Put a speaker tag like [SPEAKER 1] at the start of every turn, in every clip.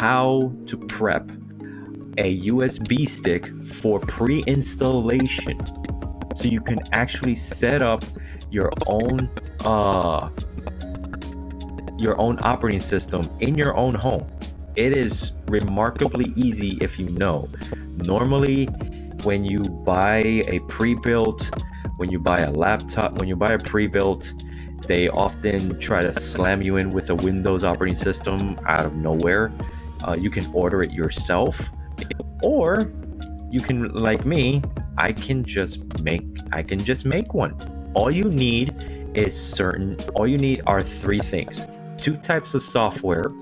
[SPEAKER 1] how to prep a USB stick for pre-installation, so you can actually set up your own operating system in your own home. It is remarkably easy if you know. Normally, when you buy a pre-built, when you buy a laptop, when you buy a pre-built, they often try to slam you in with a Windows operating system out of nowhere. You can order it yourself, or you can, like me, I can just make one. All you need are three things: 2 types of software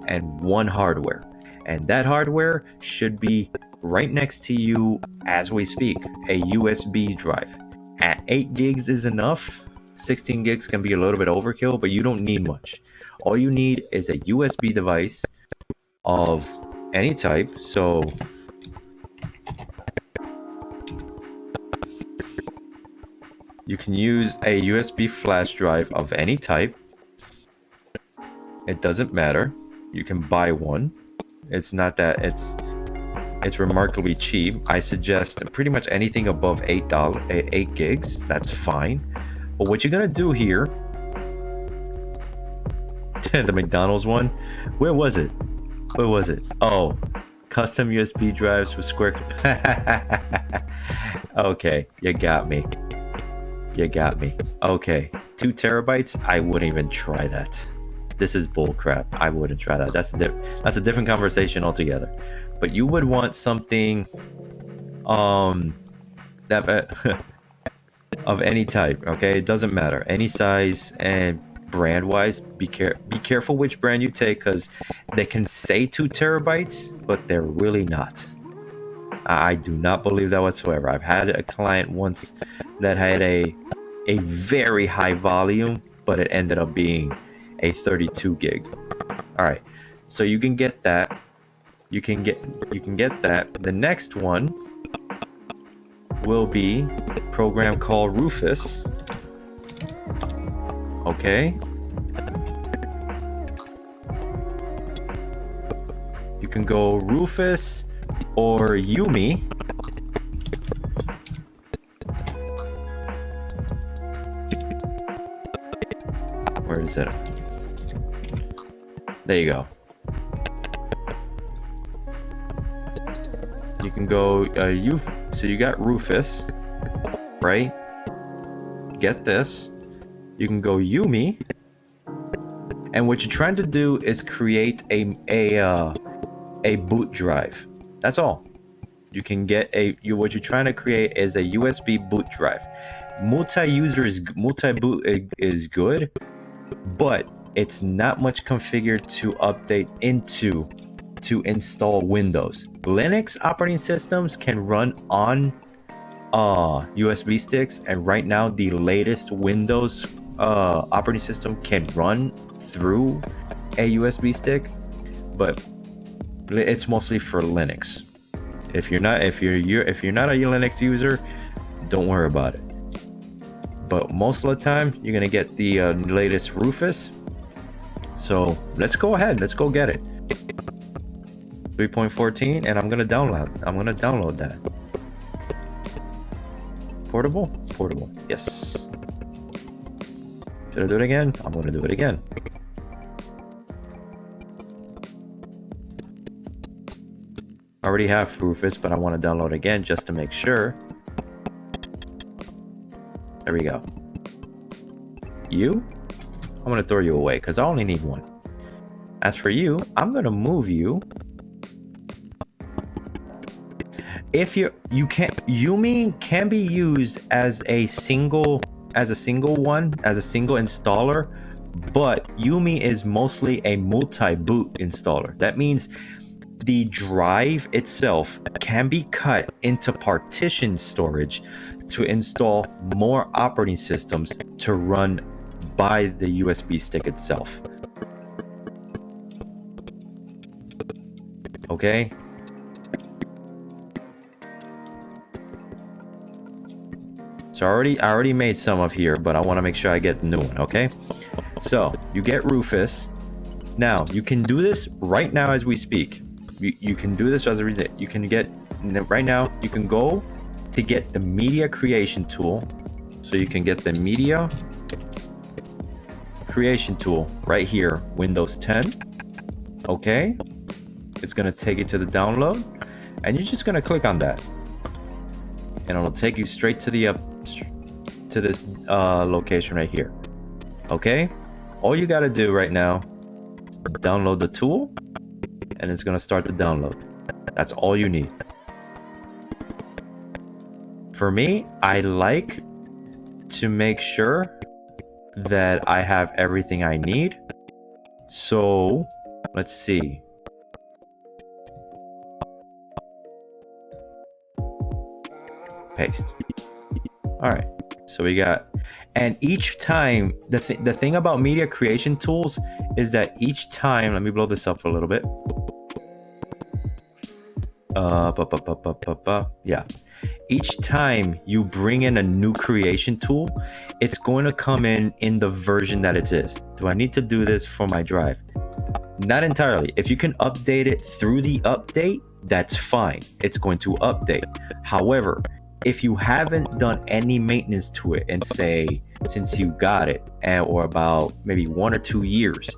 [SPEAKER 1] and 1 hardware. And that hardware should be right next to you as we speak, a USB drive. At 8 gigs is enough. 16 gigs can be a little bit overkill, but you don't need much. All you need is a USB device of any type. So you can use a USB flash drive of any type. It doesn't matter. You can buy one. It's remarkably cheap. I suggest pretty much anything above $8 gigs. That's fine. But what you're gonna do here, the McDonald's one, where was it? Oh, custom USB drives with square. Okay, you got me. Okay, 2 terabytes. I wouldn't even try that. This is bull crap. I wouldn't try that. That's a different conversation altogether. But you would want something that of any type. Okay, it doesn't matter, any size and brand wise. Be careful which brand you take, because they can say 2 terabytes, but they're really not. I do not believe that whatsoever. I've had a client once that had a very high volume, but it ended up being a 32 gig. All right, so you can get that. You can get that. The next one will be a program called Rufus. Okay. You can go Rufus or Yumi. Where is it? There you go. You can go so you got Rufus, right? Get this. You can go Yumi, and what you're trying to do is create a boot drive. That's all. You can get what you're trying to create is a USB boot drive. Multi-boot is good, but it's not much configured to update into to install Windows. Linux operating systems can run on USB sticks, and right now the latest Windows operating system can run through a USB stick, but it's mostly for Linux. If you're not a Linux user, don't worry about it. But most of the time, you're gonna get the latest Rufus. So let's go ahead. Let's go get it. 3.14, and I'm gonna download that. Portable. Yes. Should I do it again? I'm gonna do it again. I already have Rufus, but I want to download again just to make sure. There we go. I'm gonna throw you away because I only need one. As for you, I'm gonna move you. Yumi can be used as a single installer, but Yumi is mostly a multi-boot installer. That means the drive itself can be cut into partition storage to install more operating systems to run by the USB stick itself. Okay? So I already made some of here, but I want to make sure I get the new one, okay? So you get Rufus, Now, you can do this right now as we speak. You can do this as a reason. You can get, right now, you can go to get the media creation tool. So you can get the media creation tool right here, Windows 10. Okay. It's going to take you to the download, and you're just going to click on that. And it'll take you straight to the to this location right here. Okay. All you got to do right now, download the tool, and it's going to start the download. That's all you need. For me, I like to make sure that I have everything I need. So let's see. Paste. All right. So we got, and each time, the thing about media creation tools is that each time, let me blow this up a little bit. Yeah. Each time you bring in a new creation tool, it's going to come in the version that it is. Do I need to do this for my drive? Not entirely. If you can update it through the update, that's fine. It's going to update. However, if you haven't done any maintenance to it, and say since you got it, or about maybe 1 or 2 years,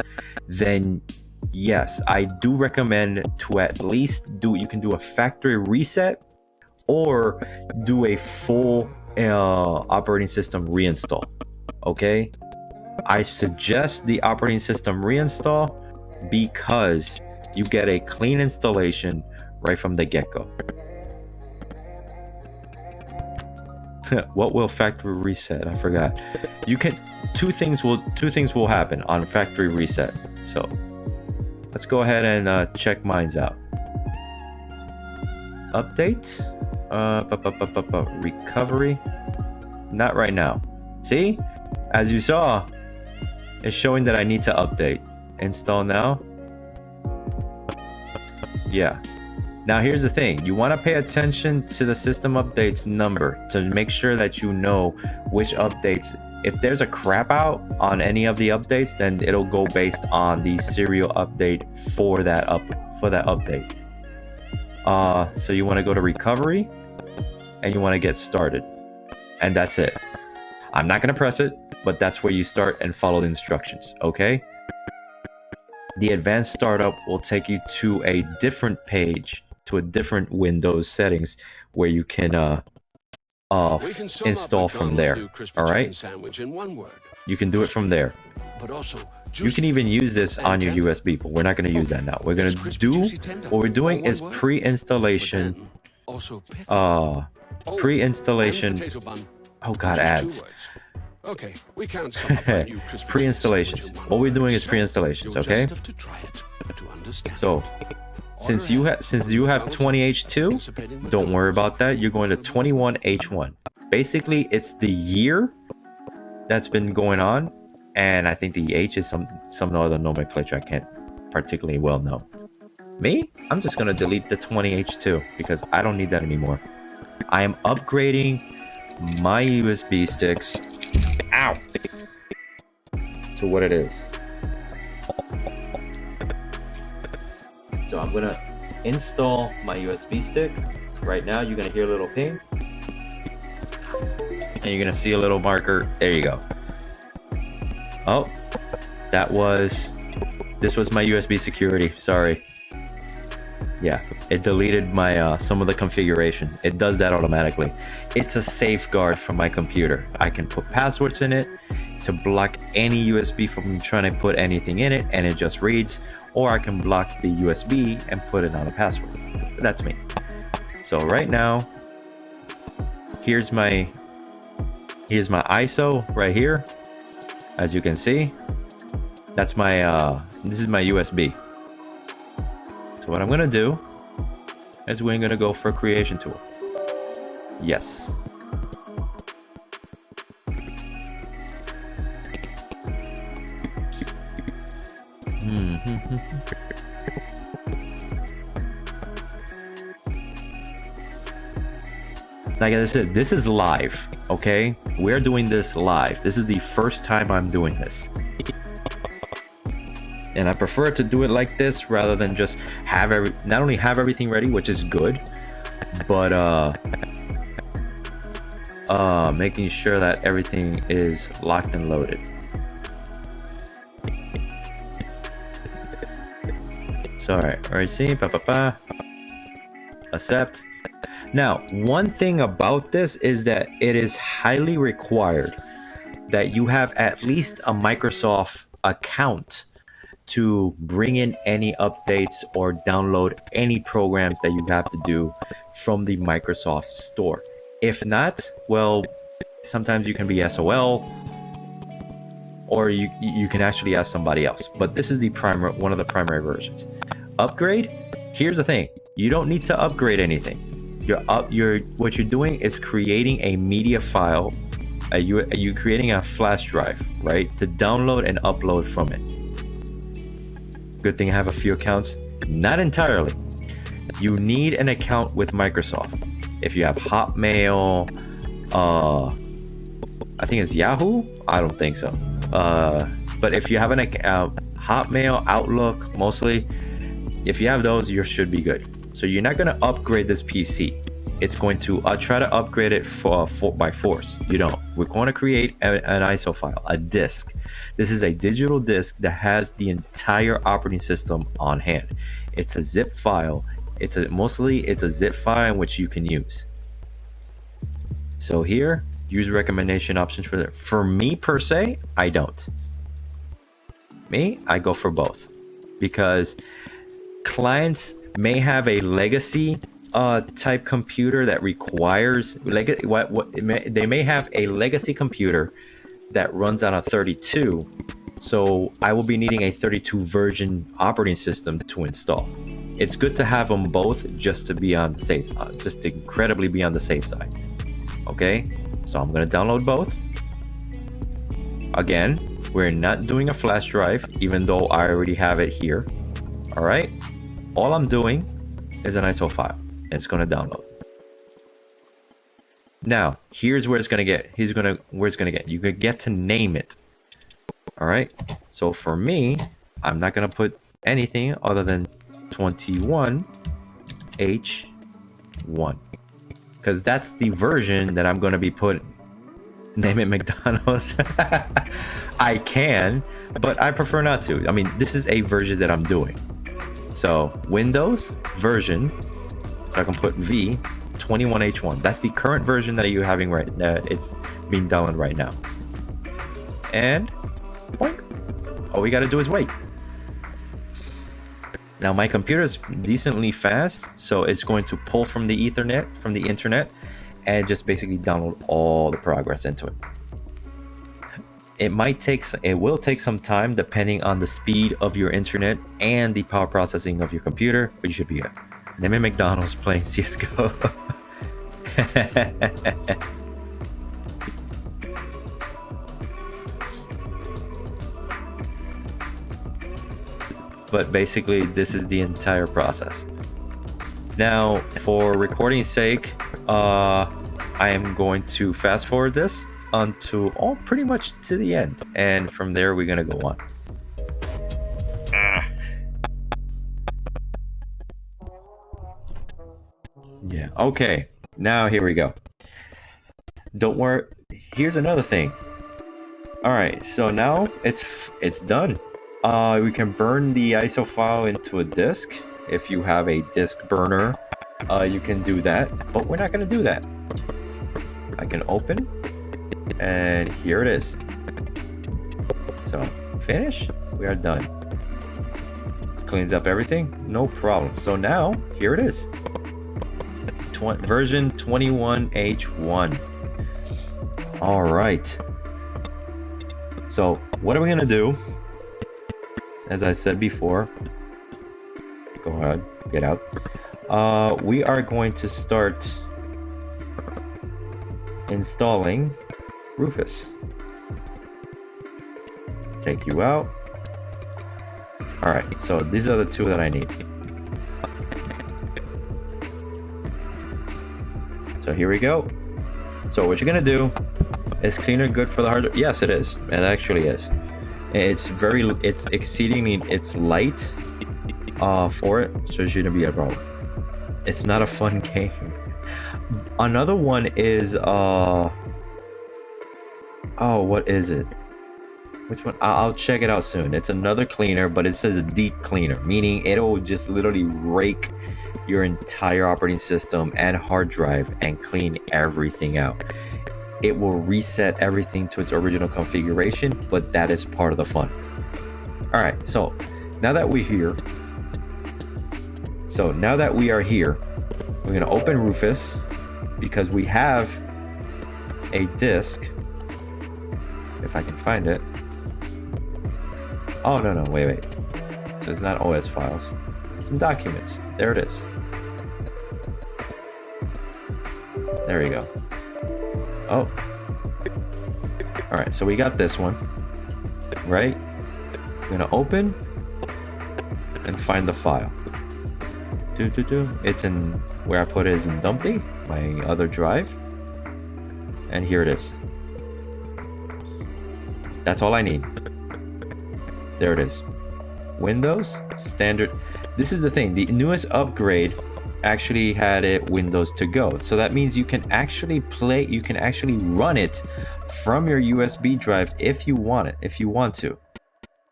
[SPEAKER 1] then yes, I do recommend to at least you can do a factory reset or do a full operating system reinstall. Okay, I suggest the operating system reinstall because you get a clean installation right from the get-go. What will factory reset? I forgot. You can two things will happen on factory reset. So let's go ahead and check mines out. Update. Recovery. Not right now. See, as you saw, it's showing that I need to update. Install now. Yeah. Now here's the thing, you want to pay attention to the system updates number to make sure that you know which updates. If there's a crap out on any of the updates, then it'll go based on the serial update for that update. So you want to go to recovery and you want to get started, and that's it. I'm not going to press it, but that's where you start and follow the instructions. Okay. The advanced startup will take you to a different page, to a different Windows settings where you can install from there. All right, you can do it from there. You can even use this on your USB, but we're not going to use that now. We're going to do what we're doing is pre-installation. Oh God, ads.
[SPEAKER 2] Okay, we can't sum up our new
[SPEAKER 1] pre-installations. What we're doing is pre-installations. Okay. So since you have 20H2, don't worry about that. You're going to 21H1. Basically, it's the year that's been going on, and I think the H is some other nomenclature I can't particularly well know. Me, I'm just gonna delete the 20H2 because I don't need that anymore. I am upgrading my USB sticks. Ow! To what it is. So I'm gonna install my USB stick. Right now, you're gonna hear a little ping, and you're gonna see a little marker. There you go. Oh, this was my USB security. Sorry. Yeah, it deleted my some of the configuration. It does that automatically. It's a safeguard for my computer. I can put passwords in it to block any USB from trying to put anything in it, and it just reads. Or I can block the USB and put it on a password. That's me. So right now, here's my ISO right here. As you can see, that's my this is my USB. So what I'm gonna do is we're gonna go for a creation tool. Yes. Like I said, this is live, okay? We're doing this live. This is the first time I'm doing this. And I prefer to do it like this rather than just not only have everything ready, which is good, but making sure that everything is locked and loaded. So alright, see, accept. Now, one thing about this is that it is highly required that you have at least a Microsoft account to bring in any updates or download any programs that you have to do from the Microsoft Store. If not, well, sometimes you can be SOL, or you can actually ask somebody else. But this is one of the primary versions. Upgrade. Here's the thing: you don't need to upgrade anything. What you're doing is creating a media file. You creating a flash drive, right, to download and upload from it. Good thing I have a few accounts. Not entirely. You need an account with Microsoft. If you have Hotmail, I think it's Yahoo. I don't think so. But if you have an Hotmail, Outlook, mostly, if you have those, you should be good. So you're not going to upgrade this PC. It's going to try to upgrade it by force. You don't. We're going to create an ISO file, a disk. This is a digital disk that has the entire operating system on hand. It's a zip file. It's a zip file in which you can use. So here, use recommendation options for that. For me per se, I don't. I go for both, because clients may have a legacy type computer that requires they may have a legacy computer that runs on a 32, so I will be needing a 32 version operating system to install. It's good to have them both just to be on the safe, just to incredibly be on the safe side. Okay, so I'm going to download both. Again, we're not doing a flash drive, even though I already have it here. All right, all I'm doing is an ISO file. It's going to download. Now, here's where it's going to get. You can get to name it. All right. So for me, I'm not going to put anything other than 21H1, because that's the version that I'm going to be putting. Name it McDonald's. I can, but I prefer not to. I mean, this is a version that I'm doing. So Windows version. So I can put V21H1. That's the current version that you're having right now. It's being downloaded right now. And boink. All we got to do is wait. Now my computer is decently fast, so it's going to pull from the Ethernet, from the internet, and just basically download all the progress into it. It will take some time depending on the speed of your internet and the power processing of your computer, but you should be good. Name it McDonald's playing CSGO. But basically, this is the entire process. Now, for recording's sake, I am going to fast forward this until pretty much to the end, and from there we're gonna go on. Yeah, okay, now here we go. Don't worry, here's another thing. All right, so now it's done. We can burn the ISO file into a disk. If you have a disk burner, you can do that, but we're not gonna do that. I can open, and here it is. So finish, we are done. Cleans up everything, no problem. So now here it is. Version 21H1. All right. So what are we gonna do? As I said before, go ahead, get out. We are going to start installing Rufus. Take you out. All right, so these are the two that I need. So here we go. So what you're gonna do is cleaner good for the hard drive. Yes, it is. It actually is. It's exceedingly, it's light for it, so it shouldn't be a problem. It's not a fun game. Another one is oh, what is it? Which one? I'll check it out soon. It's another cleaner, but it says a deep cleaner, meaning it'll just literally rake your entire operating system and hard drive and clean everything out. It will reset everything to its original configuration, but that is part of the fun. All right, so now that we are here, we're gonna open Rufus because we have a disk. If I can find it. Oh no, wait. So it's not OS files. It's in documents. There it is. There you go. Oh. Alright, so we got this one. Right? I'm gonna open and find the file. It's in where I put it is in Dumpty, my other drive. And here it is. That's all I need. There it is. Windows, standard. This is the thing. The newest upgrade actually had it Windows to go. So that means you can actually run it from your USB drive if you want to.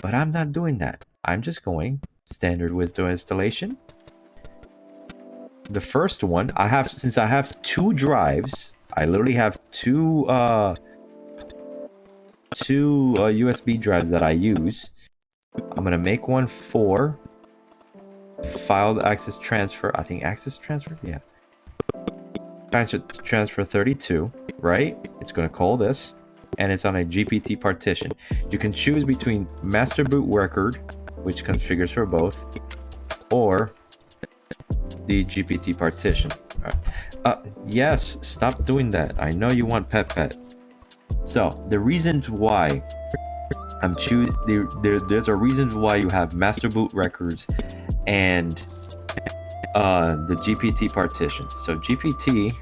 [SPEAKER 1] But I'm not doing that. I'm just going standard Windows installation. The first one, since I have two drives, I literally have two USB drives that I use. I'm gonna make one for file access transfer. I think access transfer, yeah. Transfer 32, right? It's gonna call this, and it's on a GPT partition. You can choose between master boot record, which configures for both, or the GPT partition. All right. Yes, stop doing that. I know you want pet. So the reasons why I'm choosing there's a reason why you have master boot records and the GPT partition. So GPT,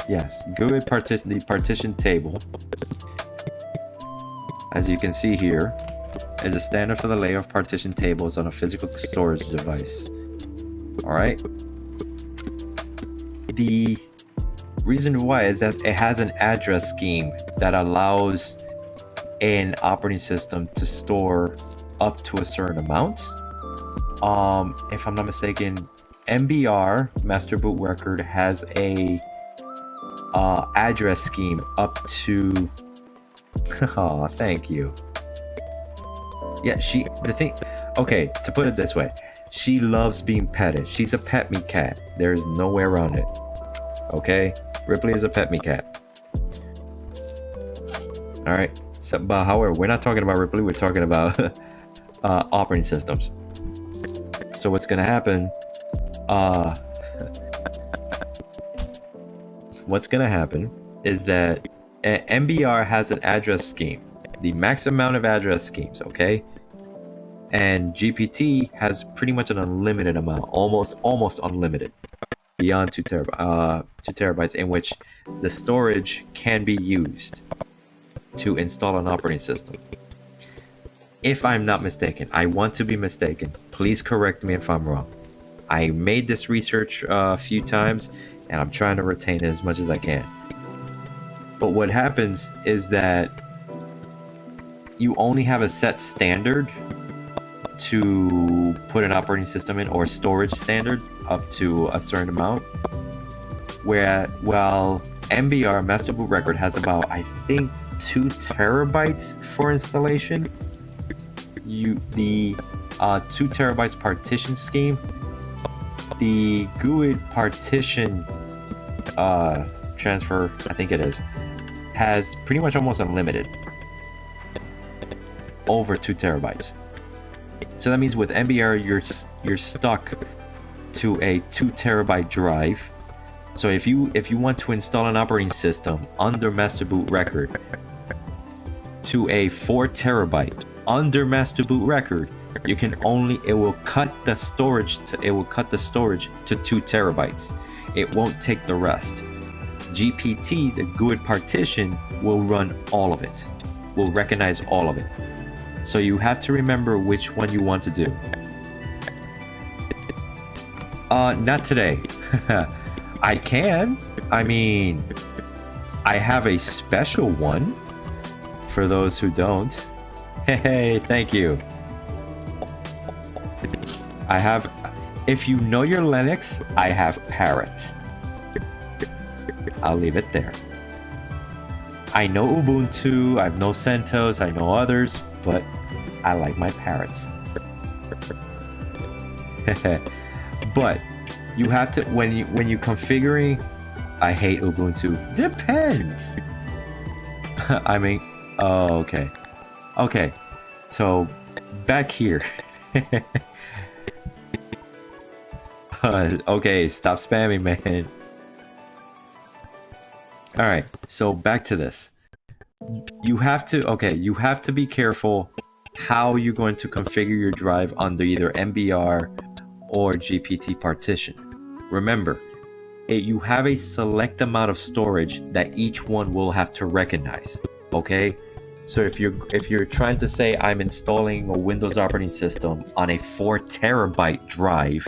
[SPEAKER 1] yes, GUID partition, the partition table, as you can see here, is a standard for the layout of partition tables on a physical storage device. All right. The reason why is that it has an address scheme that allows an operating system to store up to a certain amount. If I'm not mistaken, MBR, master boot record, has a address scheme up to oh, thank you. Yeah, okay, to put it this way, she loves being petted. She's a pet me cat. There's no way around it. Okay, Ripley is a pet me cat. All right, so, but however, we're not talking about Ripley. We're talking about operating systems. So what's gonna happen? What's gonna happen is that MBR has an address scheme, the max amount of address schemes. Okay, and GPT has pretty much an unlimited amount, almost unlimited, beyond 2 terabytes, in which the storage can be used to install an operating system. If I'm not mistaken, I want to be mistaken. Please correct me if I'm wrong. I made this research a few times, and I'm trying to retain it as much as I can. But what happens is that you only have a set standard to put an operating system in, or storage standard up to a certain amount, while MBR, master boot record, has about, I think, 2 terabytes for installation. The 2 terabytes partition scheme, the GUID partition transfer, I think it is, has pretty much almost unlimited, over 2 terabytes. So that means with MBR, you're stuck to a 2 terabyte drive. So if you want to install an operating system under master boot record to a 4 terabyte under master boot record, it will cut the storage to 2 terabytes. It won't take the rest. GPT, the GUID partition, will run all of it, will recognize all of it. So you have to remember which one you want to do. Not today. I can. I mean, I have a special one for those who don't. Hey, thank you. I have, if you know your Linux, I have Parrot. I'll leave it there. I know Ubuntu, I know CentOS, I know others, but I like my Parrots. But you have to, when you configuring, I hate Ubuntu. Depends. I mean, oh, okay. Okay, so back here. Okay, stop spamming, man. Alright, so back to this. You have to be careful how you're going to configure your drive under either MBR or GPT partition. Remember, you have a select amount of storage that each one will have to recognize. Okay? So if you're trying to say I'm installing a Windows operating system on a 4 terabyte drive,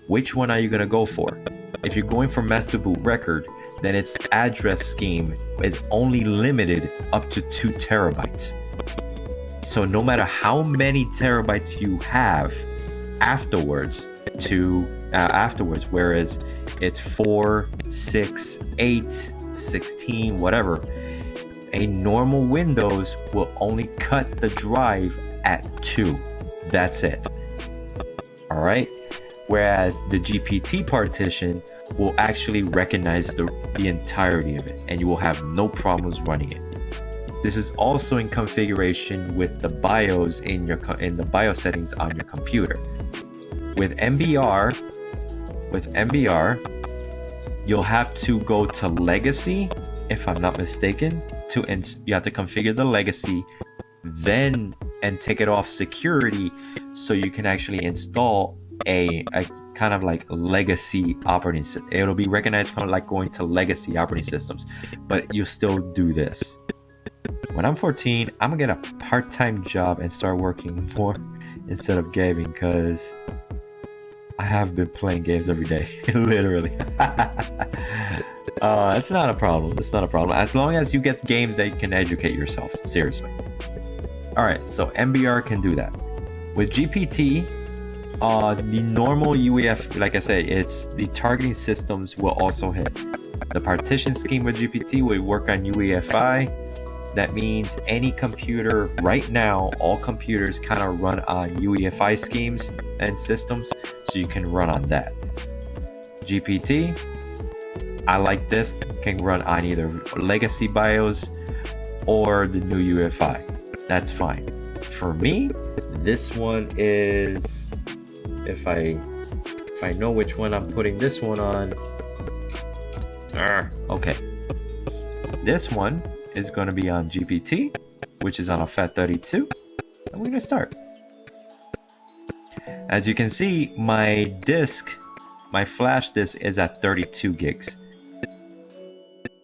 [SPEAKER 1] which one are you going to go for? If you're going for master boot record, then its address scheme is only limited up to 2 terabytes. So no matter how many terabytes you have afterwards, whereas it's 4, 6, 8, 16, whatever, a normal Windows will only cut the drive at 2. That's it. All right? Whereas the GPT partition will actually recognize the entirety of it, and you will have no problems running it. This is also in configuration with the BIOS in the BIOS settings on your computer. With MBR, you'll have to go to Legacy, if I'm not mistaken. You have to configure the Legacy, then take it off security, so you can actually install a kind of like legacy operating system. It'll be recognized kind of like going to legacy operating systems, but you still do this. When I'm 14, I'm gonna get a part-time job and start working more instead of gaming, because I have been playing games every day, literally. It's not a problem. It's not a problem as long as you get games that you can educate yourself. Seriously. All right, so MBR can do that. With GPT, the normal UEF, like I said, it's the targeting systems will also hit. The partition scheme with GPT will work on UEFI. That means any computer right now, all computers kind of run on UEFI schemes and systems, so you can run on that. GPT, I like this, can run on either legacy BIOS or the new UEFI. That's fine. For me, this one is, if I know which one I'm putting this one on. Okay. This one is going to be on GPT, which is on a FAT32. And we're going to start. As you can see, my flash disk is at 32 gigs.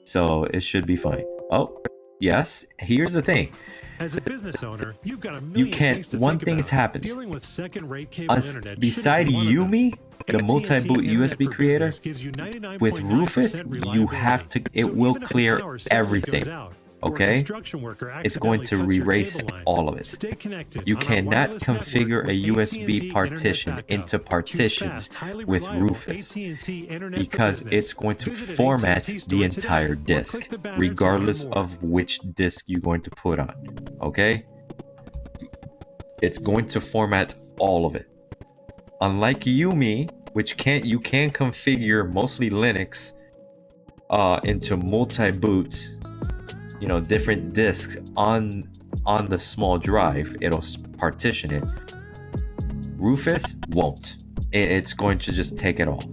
[SPEAKER 1] So it should be fine. Oh, yes. Here's the thing.
[SPEAKER 3] As a business owner, you've got a million things to
[SPEAKER 1] one
[SPEAKER 3] think
[SPEAKER 1] thing has
[SPEAKER 3] about.
[SPEAKER 1] happened.
[SPEAKER 3] Dealing with second-rate cable internet
[SPEAKER 1] Beside
[SPEAKER 3] shouldn't be one of them.
[SPEAKER 1] Yumi, the
[SPEAKER 3] AT&T
[SPEAKER 1] multi-boot
[SPEAKER 3] Internet
[SPEAKER 1] USB
[SPEAKER 3] for
[SPEAKER 1] creator,
[SPEAKER 3] Business gives you 99.9%
[SPEAKER 1] with Rufus, you have to, it
[SPEAKER 3] So
[SPEAKER 1] will
[SPEAKER 3] even if the
[SPEAKER 1] clear
[SPEAKER 3] power suddenly
[SPEAKER 1] everything.
[SPEAKER 3] goes out, or a
[SPEAKER 1] Okay?
[SPEAKER 3] construction worker
[SPEAKER 1] It's going to
[SPEAKER 3] accidentally cuts your
[SPEAKER 1] erase
[SPEAKER 3] cable line,
[SPEAKER 1] all of it.
[SPEAKER 3] stay connected
[SPEAKER 1] You
[SPEAKER 3] on our
[SPEAKER 1] cannot
[SPEAKER 3] wireless
[SPEAKER 1] configure
[SPEAKER 3] network
[SPEAKER 1] a
[SPEAKER 3] with
[SPEAKER 1] USB
[SPEAKER 3] AT&T
[SPEAKER 1] partition
[SPEAKER 3] Internet
[SPEAKER 1] into
[SPEAKER 3] Backup. Choose
[SPEAKER 1] partitions
[SPEAKER 3] fast, highly
[SPEAKER 1] with
[SPEAKER 3] reliable
[SPEAKER 1] Rufus,
[SPEAKER 3] AT&T Internet for
[SPEAKER 1] because
[SPEAKER 3] Business.
[SPEAKER 1] it's going to
[SPEAKER 3] Visit an
[SPEAKER 1] format
[SPEAKER 3] AT&T
[SPEAKER 1] the
[SPEAKER 3] store
[SPEAKER 1] entire
[SPEAKER 3] today or
[SPEAKER 1] disk,
[SPEAKER 3] click the banner to learn
[SPEAKER 1] regardless
[SPEAKER 3] more.
[SPEAKER 1] of which disk you're going to put on. Okay? It's going to format all of it. Unlike Yumi, which you can configure mostly Linux into multi-boot, different disks on the small drive. It'll partition it. Rufus won't. It's going to just take it all.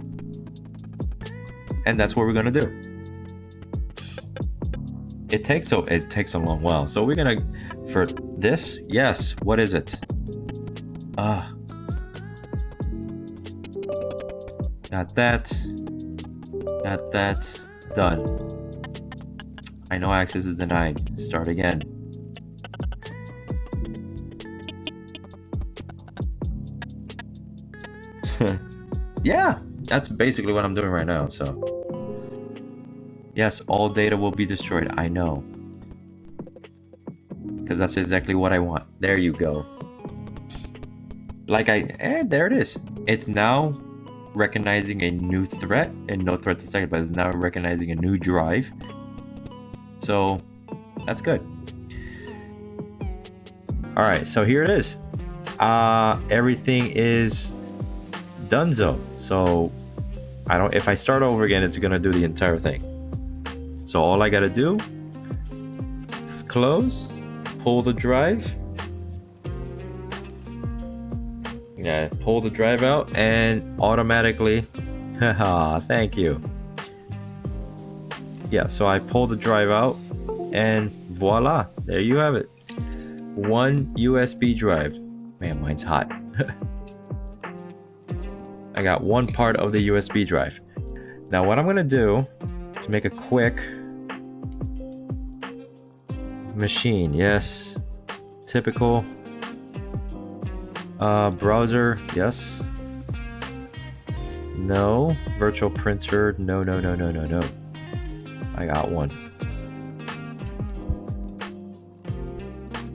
[SPEAKER 1] And that's what we're gonna do. It takes a long while. So we're gonna, for this, yes, what is it? Got that. Done. I know access is denied. Start again. Yeah, that's basically what I'm doing right now, so. Yes, all data will be destroyed. I know. Because that's exactly what I want. There you go. And there it is. It's now recognizing a new threat, and no threat detected, but it's now recognizing a new drive. So, that's good. Alright, so here it is. Everything is donezo. So, if I start over again, it's gonna do the entire thing. So all I gotta do is close, pull the drive. Yeah, pull the drive out and automatically, haha, thank you. Yeah, so I pull the drive out and voila, there you have it. One USB drive. Man, mine's hot. I got one part of the USB drive. Now what I'm gonna do to make a quick machine, yes, typical browser, yes, no, virtual printer, no, I got one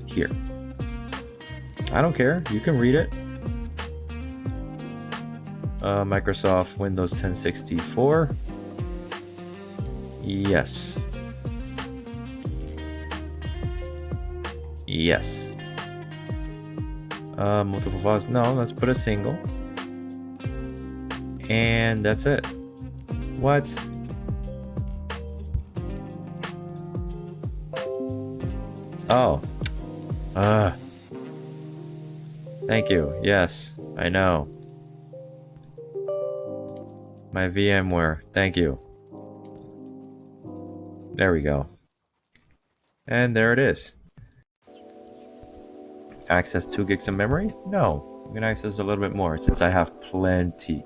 [SPEAKER 1] here. I don't care, you can read it. Microsoft Windows 1064, yes. Yes. Multiple files. No, let's put a single. And that's it. What? Oh. Thank you. Yes, I know. My VMware. Thank you. There we go. And there it is. Access 2 gigs of memory? No, I'm gonna access a little bit more since I have plenty.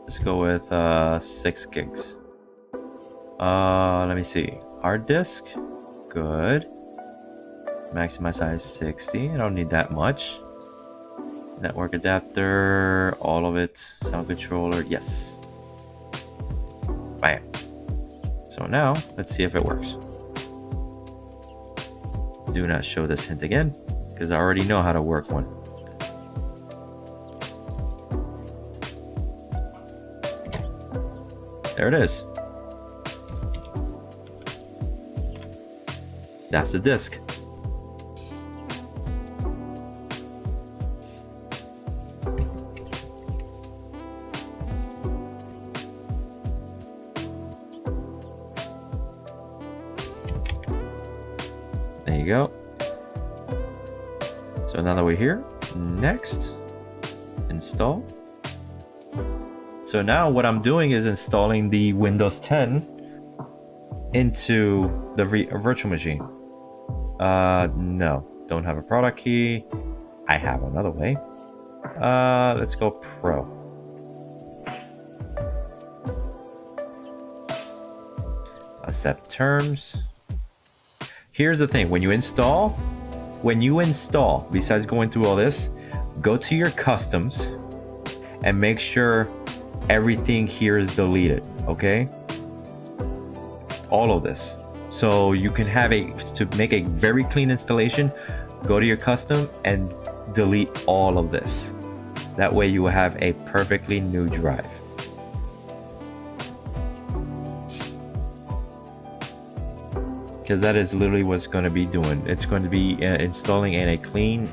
[SPEAKER 1] Let's go with 6 gigs. Let me see. Hard disk, good. Maximum size 60. I don't need that much. Network adapter, all of it. Sound controller, yes. Bam. So now let's see if it works. Do not show this hint again, because I already know how to work one. There it is. That's the disk. There you go. So now that we're here, next, install. So now what I'm doing is installing the Windows 10 into the virtual machine. No, don't have a product key. I have another way. Let's go Pro. Accept terms. Here's the thing, when you install, besides going through all this, go to your customs and make sure everything here is deleted, okay? All of this. So you can have to make a very clean installation, go to your custom and delete all of this. That way you will have a perfectly new drive. Because that is literally what's going to be doing. It's going to be installing in a clean,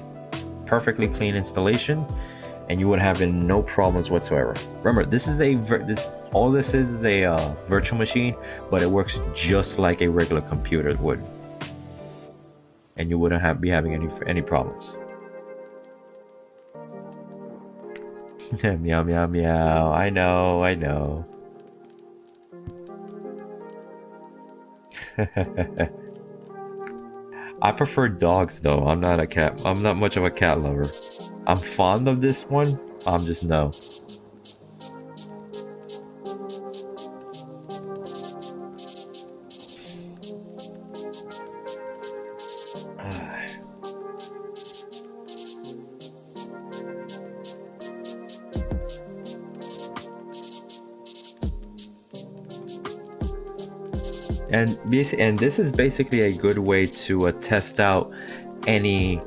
[SPEAKER 1] perfectly clean installation, and you would have no problems whatsoever. Remember, this is all this is a virtual machine, but it works just like a regular computer would, and you wouldn't be having any problems. Meow meow meow. I know. I prefer dogs though. I'm not much of a cat lover. I'm fond of this one. I'm just no. And this is basically a good way to test out any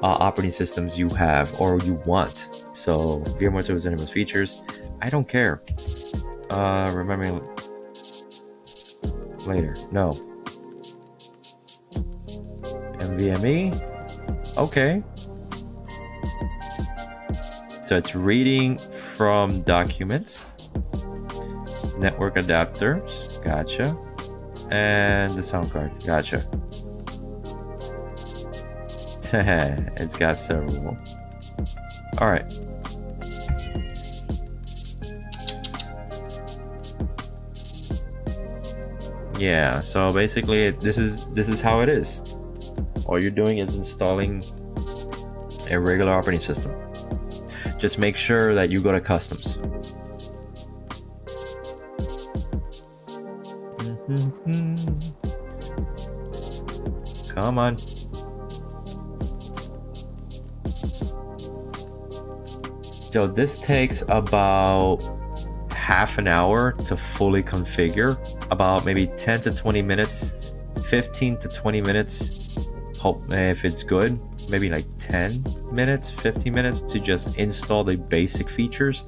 [SPEAKER 1] operating systems you have or you want. So VMware tools and most features, I don't care. Remembering later, no. NVMe, okay. So it's reading from documents, network adapters, gotcha, and the sound card, gotcha. It's got several. All right. Yeah, so basically this is how it is. All you're doing is installing a regular operating system. Just make sure that you go to customs. Come on. So this takes about half an hour to fully configure, about maybe 10 to 20 minutes, 15 to 20 minutes. Hope if it's good, maybe like 10 minutes, 15 minutes to just install the basic features,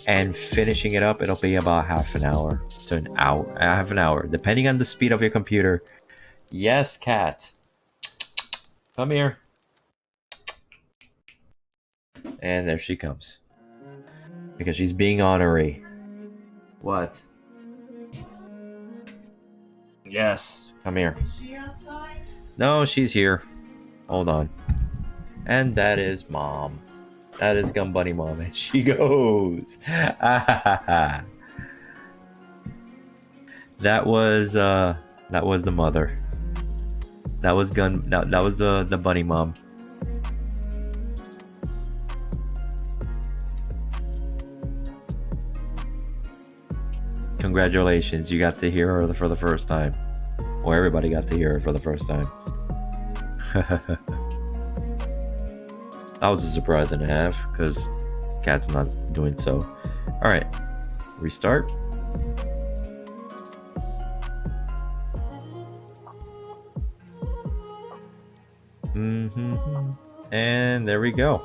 [SPEAKER 1] and finishing it up, it'll be about half an hour to an hour, half an hour, depending on the speed of your computer. Yes, cat. Come here. And there she comes. Because she's being honorary. What? Yes. Come here.
[SPEAKER 4] Is she outside?
[SPEAKER 1] No, she's here. Hold on. And that is Mom. That is Gun Bunny Mom. And she goes. That was the mother. That was that was the bunny mom. Congratulations, you got to hear her for the first time. Or everybody got to hear her for the first time. That was a surprise and a half, because Cat's not doing so. Alright, restart. And there we go.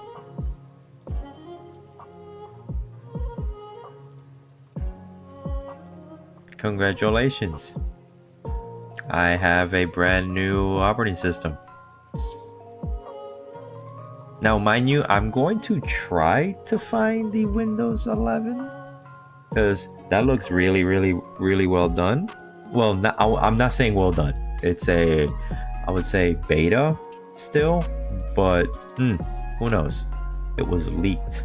[SPEAKER 1] Congratulations. I have a brand new operating system. Now, mind you, I'm going to try to find the Windows 11 because that looks really, really, really well done. Well, I'm not saying well done. It's I would say beta still, but who knows? It was leaked.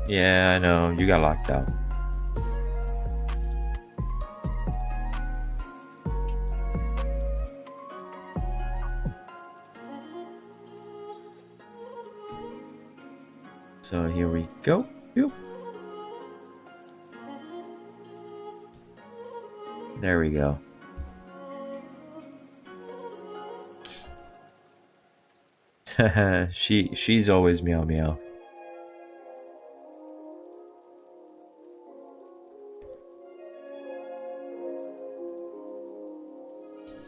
[SPEAKER 1] Yeah, I know. You got locked out. So here we go. Boop. There we go. She's always meow meow.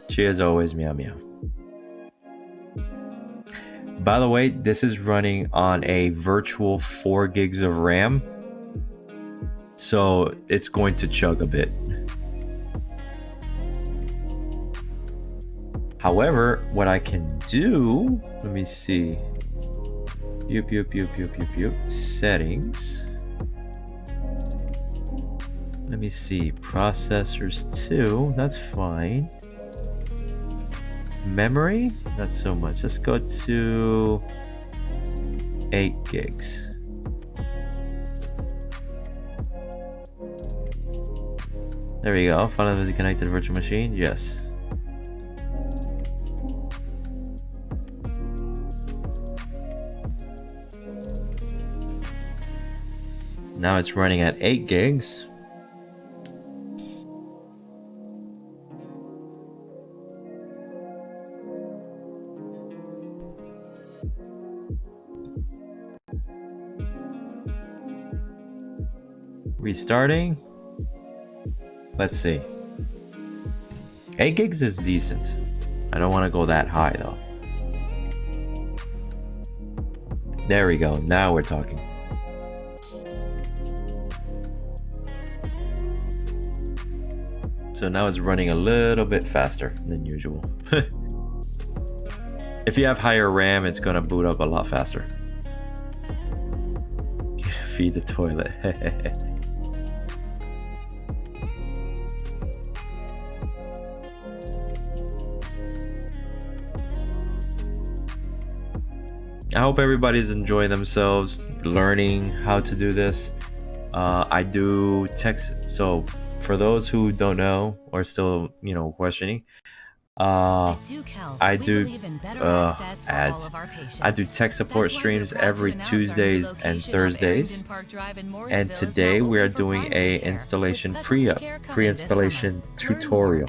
[SPEAKER 1] She is always meow meow. By the way, this is running on a virtual 4 gigs of RAM, so it's going to chug a bit. However, what I can do, let me see. Settings. Let me see. Processors 2, that's fine. Memory, not so much. Let's go to 8 gigs. There we go. Finally, was it connected to virtual machine? Yes. Now it's running at 8 gigs. Restarting. Let's see. 8 gigs is decent. I don't want to go that high though. There we go. Now we're talking. So now it's running a little bit faster than usual. If you have higher RAM, it's gonna boot up a lot faster. Feed the toilet. I hope everybody's enjoying themselves, learning how to do this. I do text. So for those who don't know or still, questioning, I do ads. I do tech support streams every Tuesdays and Thursdays. And today we are doing a installation pre-installation tutorial.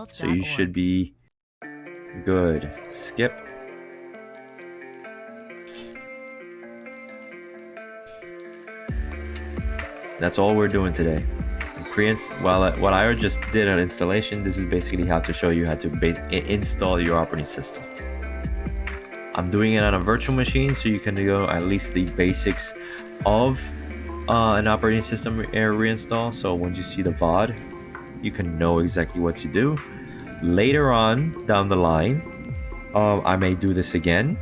[SPEAKER 1] So you should be good. Skip. That's all we're doing today. While I just did an installation, this is basically how to show you how to install your operating system. I'm doing it on a virtual machine, so you can do at least the basics of an operating system reinstall. So when you see the VOD, you can know exactly what to do. Later on down the line, I may do this again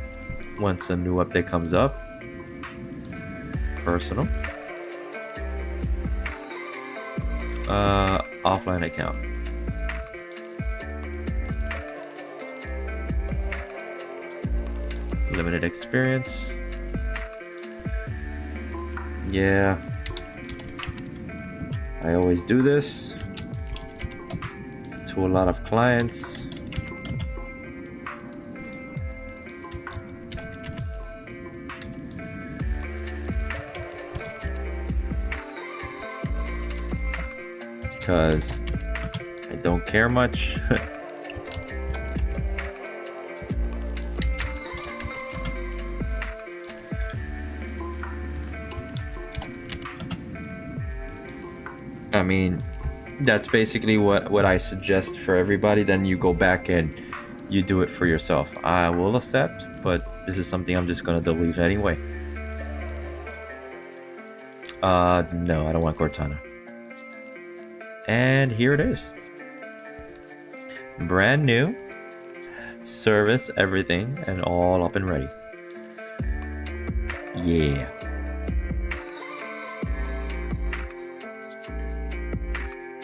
[SPEAKER 1] once a new update comes up. Personal. Offline account. Limited experience. Yeah. I always do this to a lot of clients. Because I don't care much. I mean, that's basically what I suggest for everybody. Then you go back and you do it for yourself. I will accept, but this is something I'm just gonna delete anyway. No, I don't want Cortana. And here it is. Brand new. Service, everything, and all up and ready. Yeah.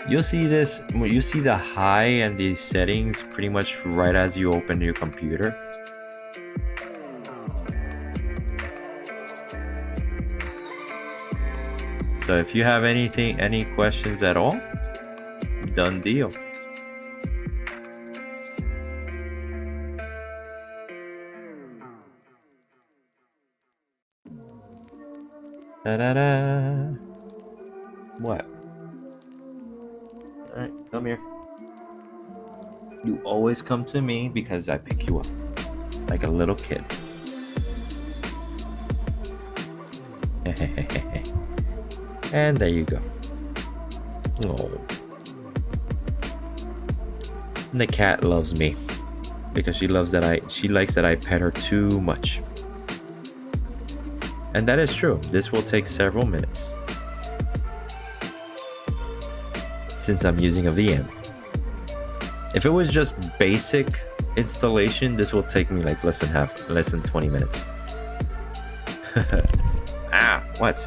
[SPEAKER 1] You'll see this, you see the high and the settings pretty much right as you open your computer. So if you have any questions at all, done deal. Da-da-da. What? Alright, come here. You always come to me because I pick you up like a little kid. And there you go. Oh. And the cat loves me because she likes that I pet her too much. And that is true. This will take several minutes since I'm using a VM. If it was just basic installation, this will take me like less than 20 minutes. Ah, what?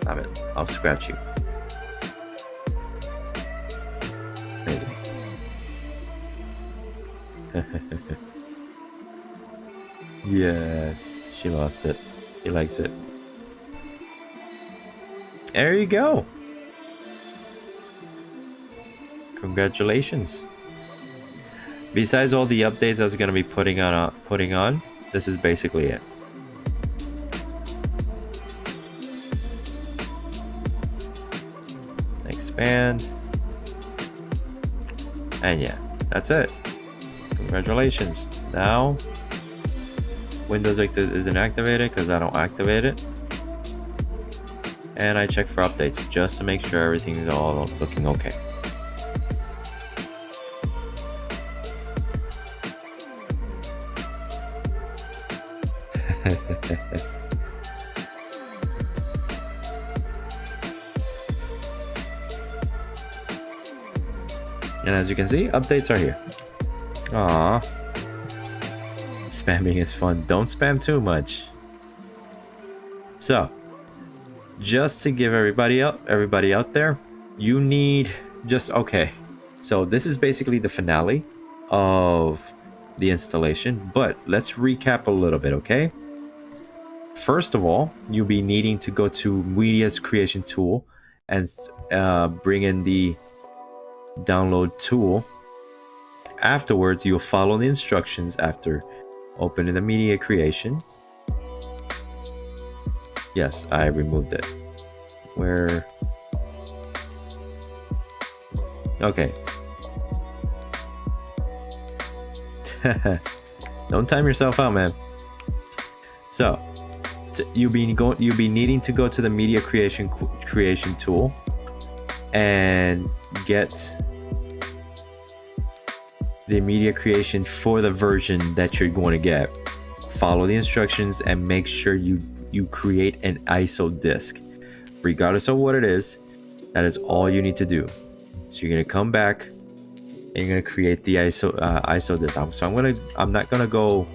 [SPEAKER 1] Stop it. I'll scratch you. Yes, she lost it. She likes it. There you go. Congratulations. Besides all the updates that's going to be putting on, this is basically it. Expand. And yeah, that's it. Congratulations. Now, Windows isn't activated because I don't activate it. and I check for updates just to make sure everything's all looking okay. And as you can see, updates are here. Aww. Spamming is fun. Don't spam too much. So, just to give everybody out there, you need okay. So this is basically the finale of the installation, but let's recap a little bit, okay? First of all, you'll be needing to go to Media's creation tool and bring in the download tool. Afterwards, you'll follow the instructions after opening the media creation. Yes, I removed it. Where? Okay. Don't time yourself out, man. So, you'll be needing to go to the media creation tool and get the media creation for the version that you're going to get. Follow the instructions and make sure you create an ISO disk. Regardless of what it is, that is all you need to do. So you're going to come back and you're going to create the ISO disk. So I'm not going to go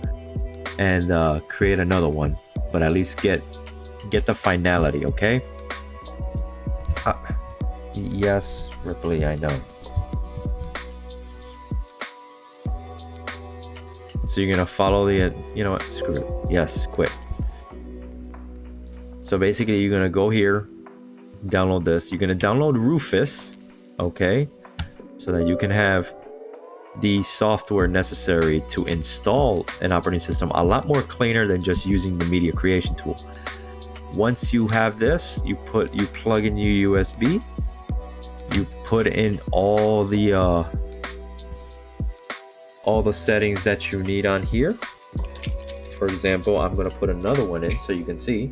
[SPEAKER 1] and create another one, but at least get the finality, okay? Yes, Ripley, I know. So you're gonna follow the, you know what, screw it. Yes, quit. So basically you're gonna go here, download this. You're gonna download Rufus, okay? So that you can have the software necessary to install an operating system a lot more cleaner than just using the media creation tool. Once you have this, you plug in your USB, you put in all the settings that you need on here. For example, I'm going to put another one in so you can see.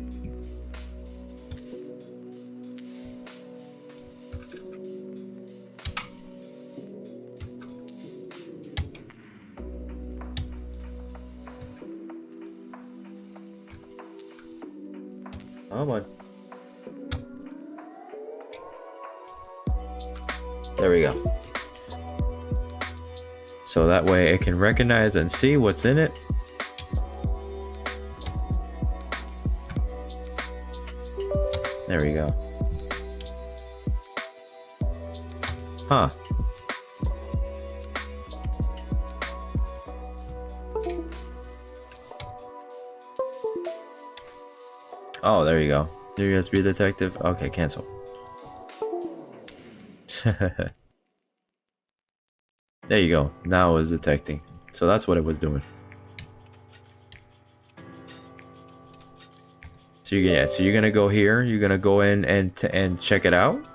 [SPEAKER 1] Come on. There we go. So that way it can recognize and see what's in it. There we go. Huh. Oh, there you go. Your USB detective. Okay, cancel. There you go. Now it's detecting. So that's what it was doing. So you're gonna go here. You're gonna go in and check it out.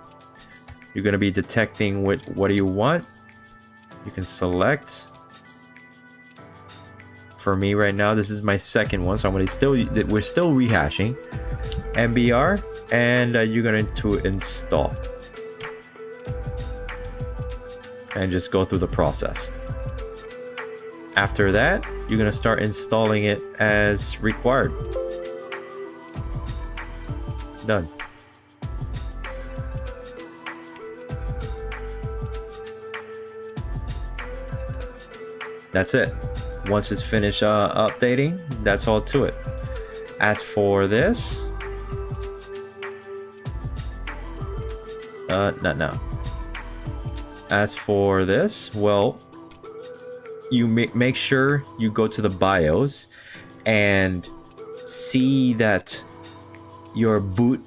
[SPEAKER 1] You're gonna be detecting what do you want. You can select. For me right now, this is my second one, so we're still rehashing MBR, and you're going to install and just go through the process. After that, you're going to start installing it as required. Done. That's it. Once it's finished updating, that's all to it. As for this, not now. As for this, well, you make sure you go to the BIOS and see that your boot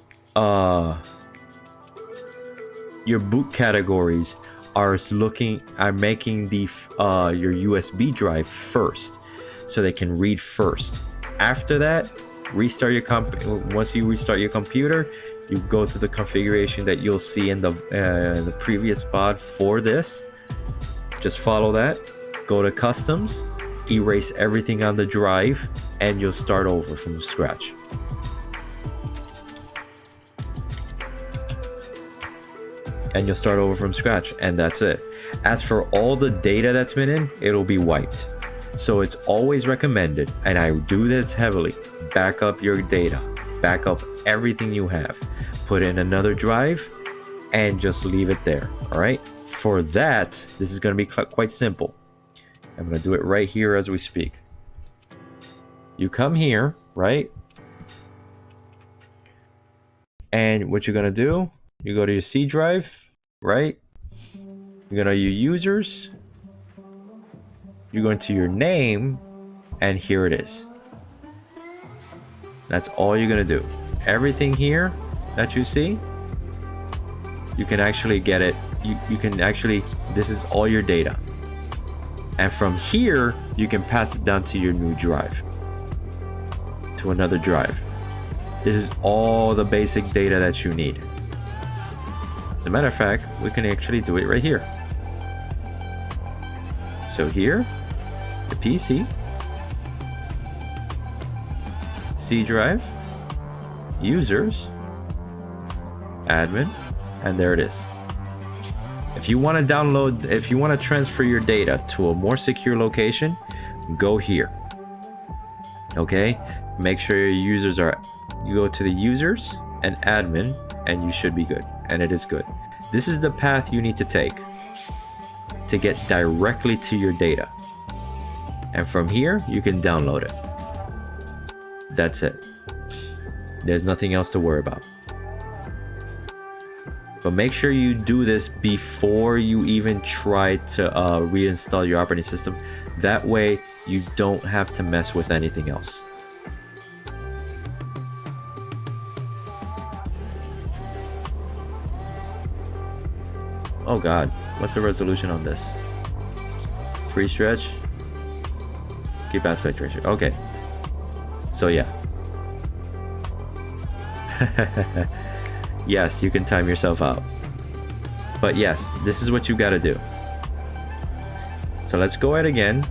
[SPEAKER 1] categories are making the your USB drive first, so they can read first. After that, restart your once you restart your computer, you go through the configuration that you'll see in the previous VOD for this. Just follow that, go to customs, erase everything on the drive, and you'll start over from scratch. and you'll start over from scratch, and that's it. As for all the data that's been in, it'll be wiped. So it's always recommended, and I do this heavily, back up your data, back up everything you have, put in another drive, and just leave it there. All right, for that, this is going to be quite simple. I'm going to do it right here as we speak. You come here, right? And what you're going to do, you go to your C drive, right? You're going to your users. You go into your name, and here it is. That's all you're going to do. Everything here that you see, you can actually get it. You can actually, this is all your data. And from here, you can pass it down to your new drive, to another drive. This is all the basic data that you need. As a matter of fact, we can actually do it right here. So here, the PC, C drive, users, admin, and there it is. If you want to download, if you want to transfer your data to a more secure location, go here. Okay, make sure your users are, you go to the users and admin, and you should be good, and it is good. This is the path you need to take to get directly to your data, and from here you can download it. That's it. There's nothing else to worry about. But make sure you do this before you even try to reinstall your operating system. That way you don't have to mess with anything else. Oh God, what's the resolution on this? Free stretch? Keep aspect ratio. Okay. So yeah. Yes, you can time yourself out. But yes, this is what you got to do. So let's go ahead again.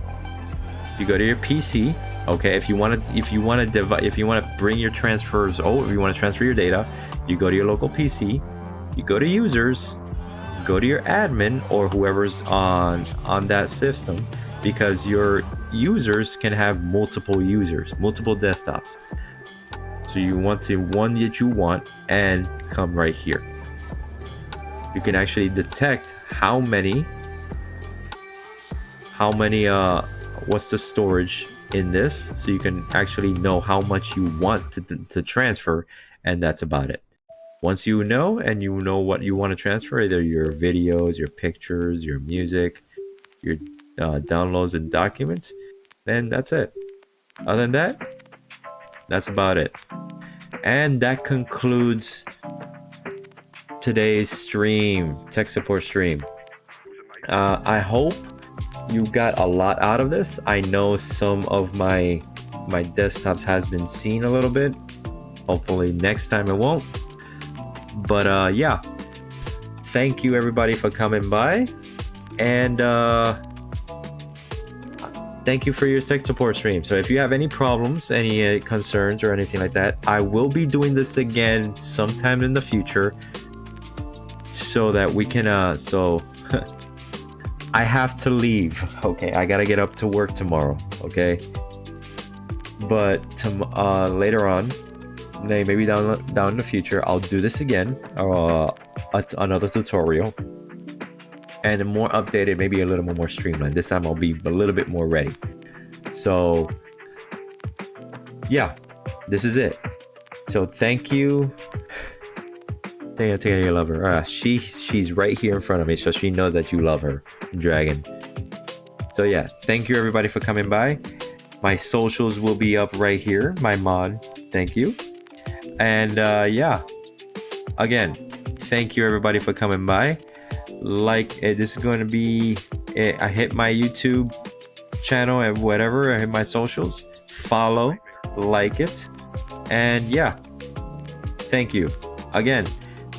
[SPEAKER 1] You go to your PC. Okay, if you want to bring your transfers over, if you want to transfer your data, you go to your local PC. You go to users. Go to your admin or whoever's on that system, because your users can have multiple users, multiple desktops. So you want to one that you want, and come right here. You can actually detect how many what's the storage in this, so you can actually know how much you want to transfer, and that's about it. Once you know, and you know what you want to transfer, either your videos, your pictures, your music, your downloads and documents, then that's it. Other than that, that's about it. And that concludes today's stream, tech support stream. I hope you got a lot out of this. I know some of my desktops has been seen a little bit. Hopefully next time it won't. But yeah, thank you everybody for coming by, and thank you for your tech support stream. So if you have any problems, any concerns or anything like that, I will be doing this again sometime in the future, so that we can so I have to leave. Okay, I gotta get up to work tomorrow. Okay, but later on, maybe down in the future, I'll do this again, another tutorial, and more updated, maybe a little more streamlined. This time I'll be a little bit more ready. So yeah, this is it. So thank you. Take care, you love her. She's right here in front of me, so she knows that you love her, Dragon. So yeah, thank you everybody for coming by. My socials will be up right here. My mod, thank you. And yeah, again, thank you everybody for coming by. This is going to be, I hit my YouTube channel and whatever, I hit my socials, follow, like it, and yeah, thank you again.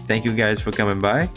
[SPEAKER 1] Thank you guys for coming by.